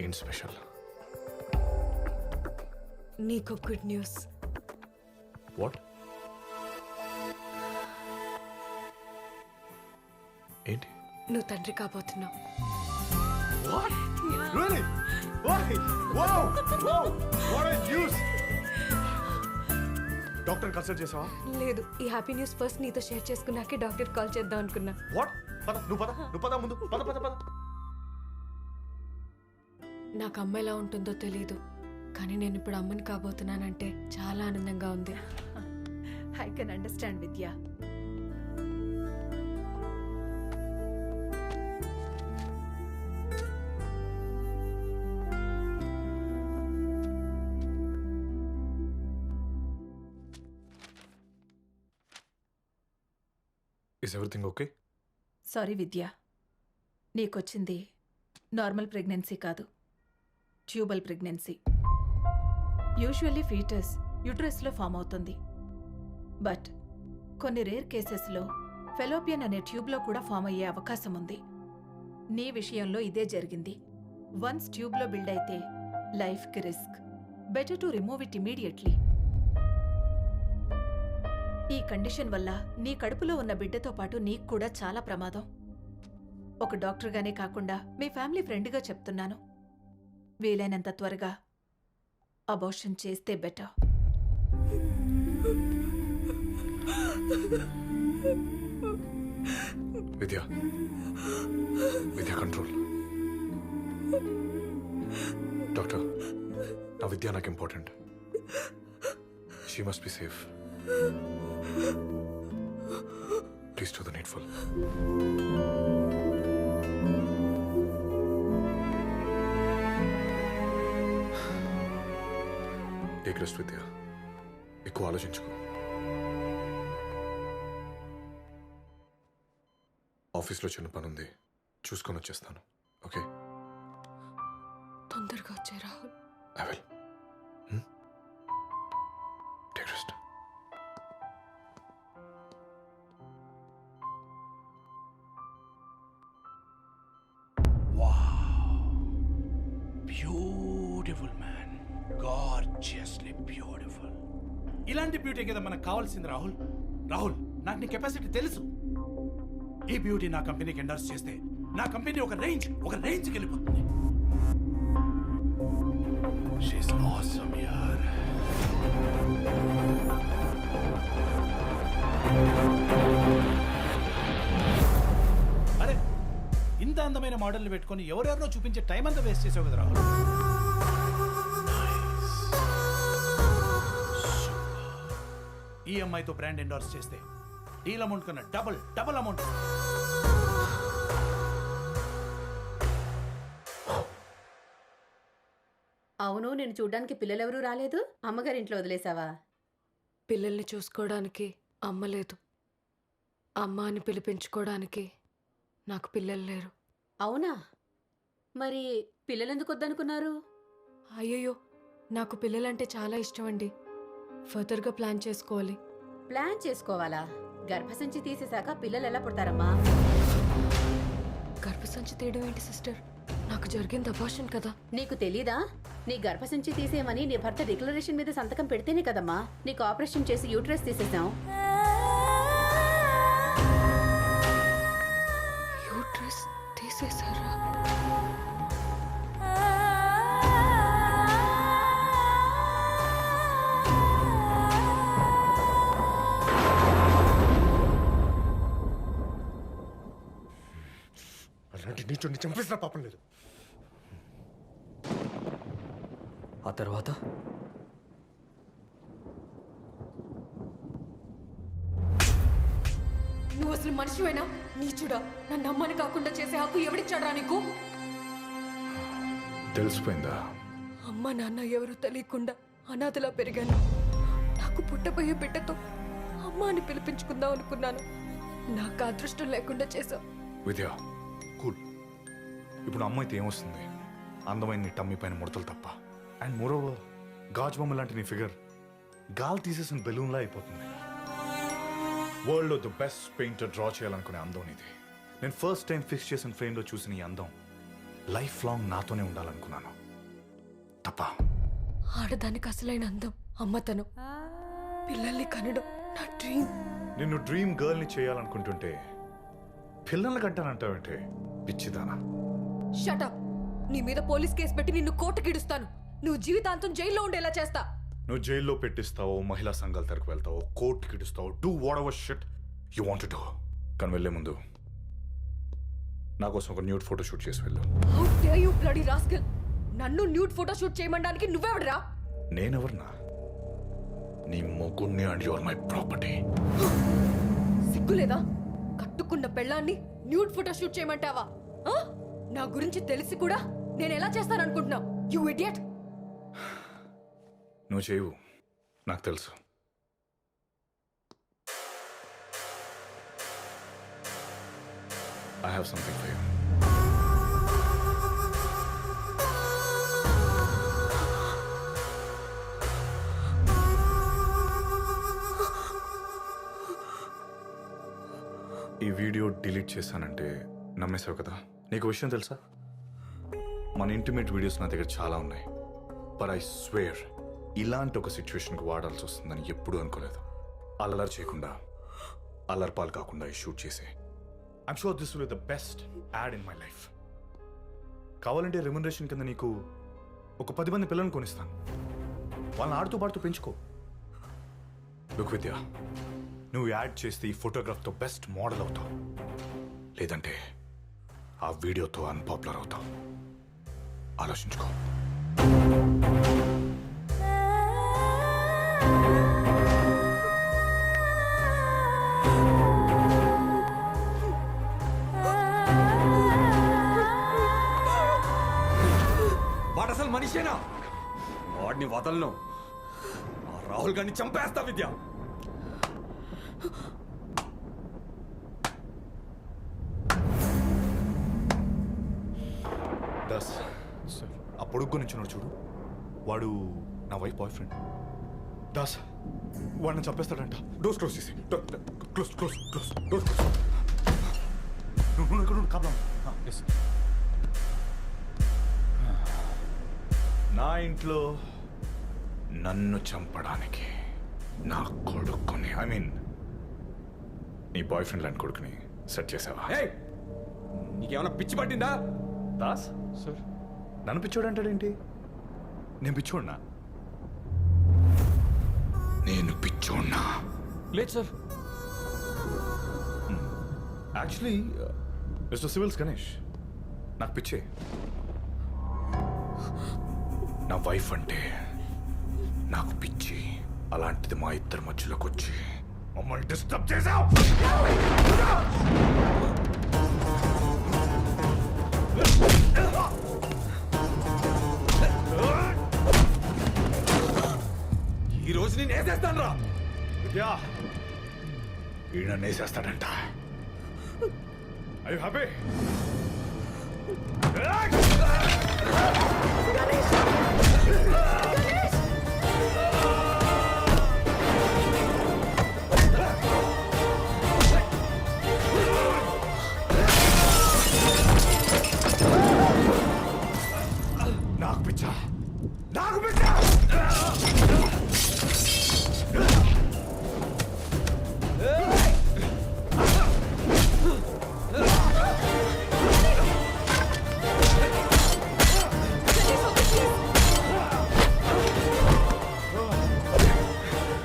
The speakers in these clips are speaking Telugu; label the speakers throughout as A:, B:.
A: ఏంటి స్పెషల్?
B: నీకు గుడ్ న్యూస్.
A: వాట్? ఏంటి?
B: నువ్వు తండ్రి కాబోతున్నావు.
A: What? Really? Why? Wow! Wow! What a news! Doctor consult చేసావా?
B: లేదు, ఈ హ్యాపీ న్యూస్ ఫస్ట్ నీతో షేర్ చేసుకున్నాకే డాక్టర్ కాల్ చేద్దాం అనుకున్నా.
A: వాట్? నువ్వు పద ముందు. పద.
B: నాకు అమ్మ ఎలా ఉంటుందో తెలీదు, కానీ నేను ఇప్పుడు అమ్మని కాబోతున్నానంటే చాలా ఆనందంగా ఉంది.
C: I can understand, Vidya.
A: Is everything okay?
C: Sorry Vidya, నీకొచ్చింది నార్మల్ ప్రెగ్నెన్సీ కాదు, ట్యూబల్ ప్రెగ్నెన్సీ. యూజువల్లీ ఫీటస్ యూట్రస్లో ఫామ్ అవుతుంది, బట్ కొన్ని రేర్ కేసెస్లో ఫెలోపియన్ అనే ట్యూబ్లో కూడా ఫామ్ అయ్యే అవకాశం ఉంది. నీ విషయంలో ఇదే జరిగింది. వన్స్ ట్యూబ్లో బిల్డ్ అయితే లైఫ్కి risk. Better to remove it immediately. ఈ కండిషన్ వల్ల నీ కడుపులో ఉన్న బిడ్డతో పాటు నీకు కూడా చాలా ప్రమాదం. ఒక డాక్టర్గానే కాకుండా మీ ఫ్యామిలీ ఫ్రెండ్గా చెప్తున్నాను, వీలైనంత త్వరగా అబార్షన్ చేస్తే బెటర్.
A: విద్య కంట్రోల్. డాక్టర్, నా విద్య నాకు important. She must be safe. Please do the needful. Take rest, Vidya. ఎక్కువ ఆలోచించుకో. ఆఫీస్లో చిన్న పని ఉంది, చూసుకొని వచ్చేస్తాను. ఓకే?
B: తొందరగా వచ్చే Rahul.
A: I will. Take rest.
D: Beautiful man, gorgeously beautiful. ఇలాంటి బ్యూటీ కదా మనకు కావాల్సింది రాహుల్. నాకు నీ కెపాసిటీ తెలుసు. ఈ బ్యూటీ నా కంపెనీకి ఎండర్స్ చేస్తే నా కంపెనీ ఒక రేంజ్కి వెళ్ళిపోతుంది. షీస్ ఆసమ్ యార్. అరే, ఇంత అందమైన మోడల్ని పెట్టుకొని ఎవరెవరినో చూపించే టైం అంతా వేస్ట్ చేసావు కదా రాహుల్. ఈ అమ్మాయితో బ్రాండ్ ఎండోర్స్ చేస్తే డీల్ అమౌంట్ కన్నా డబుల్ అమౌంట్.
E: అవును, నేను చూడ్డానికి పిల్లలెవరూ రాలేదు. అమ్మగారింట్లో వదిలేసావా?
B: పిల్లల్ని చూసుకోవడానికి అమ్మ లేదు, అమ్మ అని పిలిపించుకోవడానికి నాకు పిల్లలు లేరు.
E: అవునా? మరి పిల్లలెందుకు వద్దనుకున్నారు?
B: అయ్యయ్యో, నాకు పిల్లలంటే చాలా ఇష్టం అండి. ఫర్దర్గా ప్లాన్ చేసుకోవాలి.
E: ప్లాన్ చేసుకోవాలా? గర్భసంచి తీసేశాక పిల్లలు ఎలా పుడతారమ్మా?
B: గర్భసంచి తీయడం ఏంటి సిస్టర్? నాకు జరిగింది అబార్షన్ కదా.
E: నీకు తెలీదా? నీ గర్భసంచి తీసేయమని నీ భర్త డిక్లరేషన్ మీద సంతకం పెడితేనే కదమ్మా నీకు ఆపరేషన్ చేసి యూట్రస్ తీసేసాం.
B: యూట్రస్ తీసేశారా?
A: అలాంటి నీచుని చంపేసిన పాపం లేదు.
F: ఆ తర్వాత
B: నువ్వు అసలు మనిషివేనా? నీచుడా, నన్ను అమ్మని కాకుండా చేసే హక్కు ఎవడిచ్చాడా నీకు?
A: తెలిసిపోయిందా?
B: అమ్మ నాన్న ఎవరో తెలియకుండా అనాథలా పెరిగాను. నాకు పుట్టబోయే బిడ్డతో అమ్మ అని పిలిపించుకుందాం అనుకున్నాను. నాకు అదృష్టం లేకుండా చేశావు.
A: విద్య కూల్. ఇప్పుడు అమ్మ అయితే ఏమొస్తుంది? అందమైన నీ టమ్మీ పైన ముడతలు తప్ప. అండ్ మోరోవర్, గాజు బొమ్మ లాంటి నీ ఫిగర్ గాలి తీసేసిన బెలూన్లా అయిపోతుంది. వరల్డ్లో ది బెస్ట్ పెయింటర్ డ్రా చేయాలనుకునే అందం ఇది. నేను ఫస్ట్ టైం ఫిక్స్ చేసిన ఫ్రేమ్లో చూసిన ఈ అందం లైఫ్ లాంగ్ నాతోనే ఉండాలనుకున్నాను. తప్ప.
B: ఆడదానికి అసలైన అందం అమ్మతనం. పిల్లల్ని కనడం నా డ్రీమ్.
A: నిన్ను డ్రీమ్ గర్ల్ని చేయాలనుకుంటుంటే పిల్లల్ని కంటానంటావంటే పిచ్చిదానా?
B: షటప్. నీ మీద పోలీస్ కేసు పెట్టి నిన్ను కోర్టుకిడుస్తాను. నువ్వు జీవితాంతం జైల్లో ఉండేలా చేస్తా.
A: నువ్వు జైల్లో పెట్టిస్తావో, మహిళా సంఘాల తరకు వెళ్తావో, కోర్టుకి ఇడుస్తావో, do whatever shit you want to do. కానీ వెళ్ళే ముందు నా కోసం ఒక న్యూడ్ ఫోటో షూట్ చేసి వెళ్ళు.
B: How dare you bloody rascal. నన్ను న్యూడ్ ఫోటో షూట్ చేయమనడానికి నువ్వెవడరా?
A: నేనెవరన్నా? నీ మొగుణ్ణి అండ్ యువర్ మై ప్రాపర్టీ.
B: సిగ్గులేదా? కట్టుకున్న పెళ్ళాన్ని న్యూడ్ ఫోటో షూట్ చేయమంటావా? ఆ? నా గురించి తెలిసి కూడా నేను ఎలా చేస్తాననుకుంటున్నావు? You idiot.
A: నువ్వు చేయవు, నాకు తెలుసు. I have something for you. ఈ వీడియో డిలీట్ చేశానంటే నమ్మేశావు కదా? నీకు విషయం తెలుసా? మన ఇంటిమేట్ వీడియోస్ నా దగ్గర చాలా ఉన్నాయి. బట్ ఐ స్వేర్ ఇలాంటి ఒక సిచ్యువేషన్కి వాడాల్సి వస్తుందని ఎప్పుడూ అనుకోలేదు. అల్లరి చేయకుండా, అల్లరిపాలు కాకుండా ఈ షూట్ చేసే. I'm sure this will be the best add in my life. కావాలంటే రెమ్యునరేషన్ కింద నీకు ఒక 10 మంది పిల్లల్ని కొనిస్తాను. వాళ్ళని ఆడుతూ పాడుతూ పెంచుకో. లుక్ విద్య, నువ్వు యాడ్ చేస్తే ఈ ఫోటోగ్రాఫ్తో బెస్ట్ మోడల్ అవుతావు. లేదంటే ఆ వీడియోతో అన్పాపులర్ అవుతావు. ఆలోచించుకో.
F: వాడు అసలు మనిషేనా? వాడిని వదలను. ఆ రాహుల్ గారిని చంపేస్తా విద్య.
A: దాస్, ఆ పొడుగ్గు నుంచి చూడు, వాడు నా వైఫ్ బాయ్ ఫ్రెండ్. దాస్, వాడిని చంపేస్తాడంట. డోర్స్ క్లోజ్ చేసి. Close close close doors close. నువ్వు ఇక్కడ కాపలా. నా ఇంట్లో నన్ను చంపడానికి నా కొడుకుని, ఐ మీన్ నీ బాయ్ ఫ్రెండ్ లాంటి కొడుకుని సెట్ చేసావా?
F: ఏయ్, నీకేమైనా పిచ్చి పట్టిందా?
A: దాస్ సార్, నన్ను పిచ్చోడు అంటాడేంటి? నేను పిచ్చోడ్నా? నేను పిచ్చోడ్నా?
F: లేదు sir.
A: Actually mister civils Ganesh, నాకు పిచ్చే. నా వైఫ్ అంటే నాకు పిచ్చి. అలాంటిది మా ఇద్దరి మధ్యలోకి వచ్చి మమ్మల్ని డిస్టర్బ్ చేశావు.
F: ఈ రోజు నేను వేసేస్తాను రా.
A: విద్యా, ఈయన నేసేస్తాడంట. Are you happy? నాకు పిచ్చా, నాకు పిచ్చా.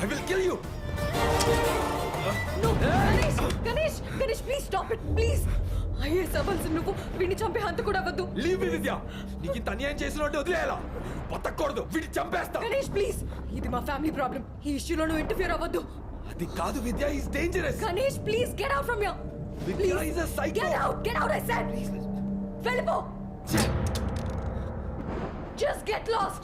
F: I will kill you.
B: No, Ganesh, Ganesh, Ganesh, please stop it, please. IAS అవ్వాల్సి నువ్వు వీడిని చంపే హంత కూడా అవ్వద్దు.
F: లీవ్ మీ విద్య. నీకు ఇంత అన్యాయం చేసినట్టు వదిలేయాలా? బతకూడదు, వీడిని చంపేస్తా.
B: గణేష్ ప్లీజ్, ఇది మా ఫ్యామిలీ ప్రాబ్లం. ఈ ఇష్యూలో నువ్వు ఇంటర్ఫియర్ అవ్వద్దు.
F: అది కాదు Vidya, is dangerous.
B: Ganesh please get out from here.
F: Vidya is a psycho.
B: Get out, I said. వెళ్ళిపో. Just get lost.